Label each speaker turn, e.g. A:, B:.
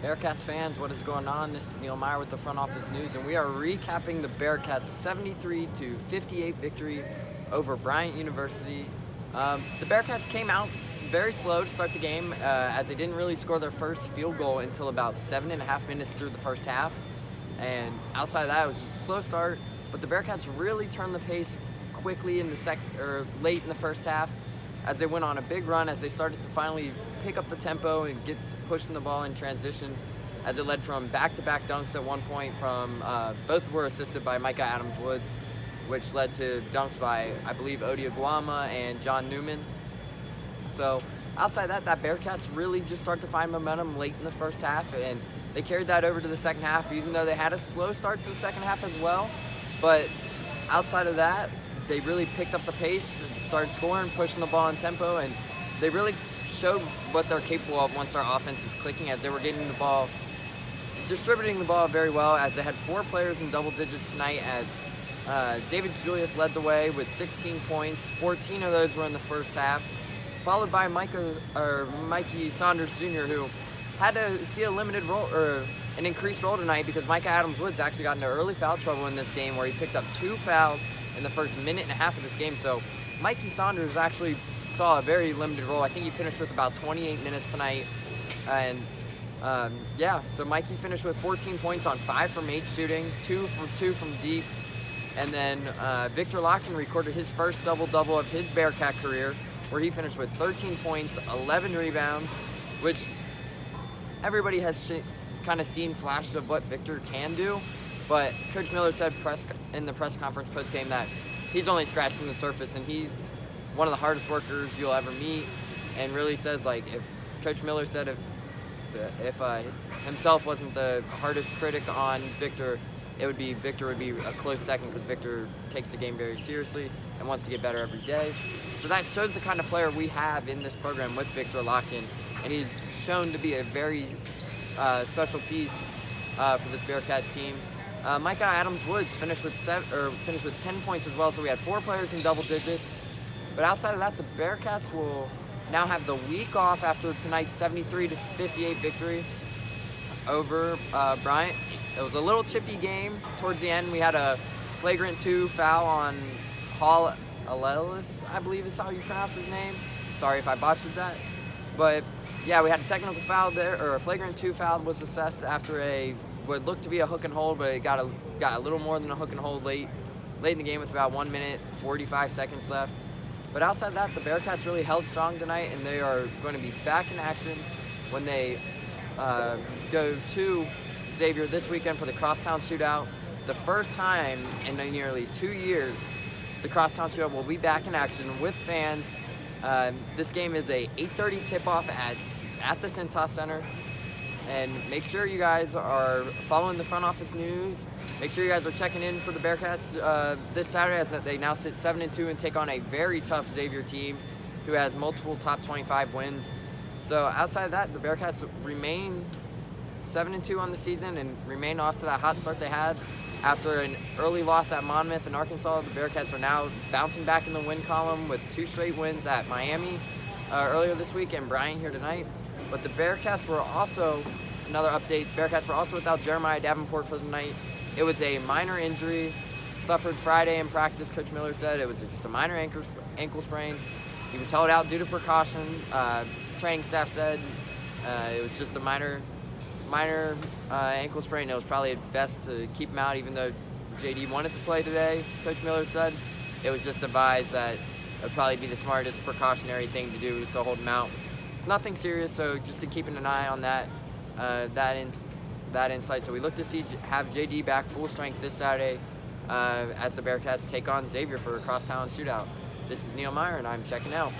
A: Bearcats fans, what is going on? This is Neil Meyer with the Front Office News, and we are recapping the Bearcats' 73-58 victory over Bryant University. The Bearcats came out very slow to start the game, as they didn't really score their first field goal until about 7.5 minutes through the first half. And outside of that, it was just a slow start. But the Bearcats really turned the pace quickly in the late in the first half, as they went on a big run, as they started to finally pick up the tempo and get to pushing the ball in transition, as it led from back-to-back dunks at one point from, both were assisted by Micah Adams-Woods, which led to dunks by, I believe, Odi Aguama and John Newman. So outside that Bearcats really just start to find momentum late in the first half, and they carried that over to the second half, even though they had a slow start to the second half as well. But outside of that, they really picked up the pace and started scoring, pushing the ball in tempo, and they really showed what they're capable of once their offense is clicking, as they were getting the ball, distributing the ball very well, as they had 4 players in double digits tonight, as David Julius led the way with 16 points. 14 of those were in the first half, followed by Mikey Saunders Jr., who had to see a limited role, or an increased role tonight, because Micah Adams-Woods actually got into early foul trouble in this game, where he picked up 2 fouls in the first minute and a half of this game. So Mikey Saunders actually saw a very limited role. I think he finished with about 28 minutes tonight. And so Mikey finished with 14 points on 5 from 8 shooting, 2 from deep. And then Victor Locken recorded his first double-double of his Bearcat career, where he finished with 13 points, 11 rebounds, which everybody has kind of seen flashes of what Victor can do. But Coach Miller said in the press conference post-game that he's only scratching the surface, and he's one of the hardest workers you'll ever meet, and really says, like, if Coach Miller said if himself wasn't the hardest critic on Victor, Victor would be a close second, because Victor takes the game very seriously and wants to get better every day. So that shows the kind of player we have in this program with Victor Locken, and he's shown to be a very special piece for this Bearcats team. Micah Adams-Woods finished with 10 points as well, so we had 4 players in double digits. But outside of that, the Bearcats will now have the week off after tonight's 73-58 victory over Bryant. It was a little chippy game towards the end. We had a flagrant 2 foul on Hall Alelis, I believe is how you pronounce his name. Sorry if I botched that. But yeah, we had a technical foul there, or a flagrant 2 foul was assessed after what looked to be a hook and hold, but it got a little more than a hook and hold late in the game with about 1 minute, 45 seconds left. But outside of that, the Bearcats really held strong tonight, and they are going to be back in action when they go to Xavier this weekend for the Crosstown Shootout. The first time in nearly 2 years, the Crosstown Shootout will be back in action with fans. This game is a 8:30 tip-off at the Cintas Center. And make sure you guys are following the Front Office News. Make sure you guys are checking in for the Bearcats this Saturday, as they now sit 7-2 and take on a very tough Xavier team who has multiple top 25 wins. So outside of that, the Bearcats remain 7-2 on the season and remain off to that hot start they had after an early loss at Monmouth and Arkansas. The Bearcats are now bouncing back in the win column with 2 straight wins at Miami earlier this week, and Bryant here tonight. But the Bearcats were also, another update, Bearcats were also without Jeremiah Davenport for the night. It was a minor injury, suffered Friday in practice, Coach Miller said. It was just a minor ankle sprain. He was held out due to precaution. Training staff said it was just a minor ankle sprain. It was probably best to keep him out, even though JD wanted to play today, Coach Miller said. It was just advised that it would probably be the smartest precautionary thing to do, is to hold him out. It's nothing serious, so just to keep an eye on that insight. So we look to have JD back full strength this Saturday as the Bearcats take on Xavier for a Crosstown Shootout. This is Neil Meyer, and I'm checking out.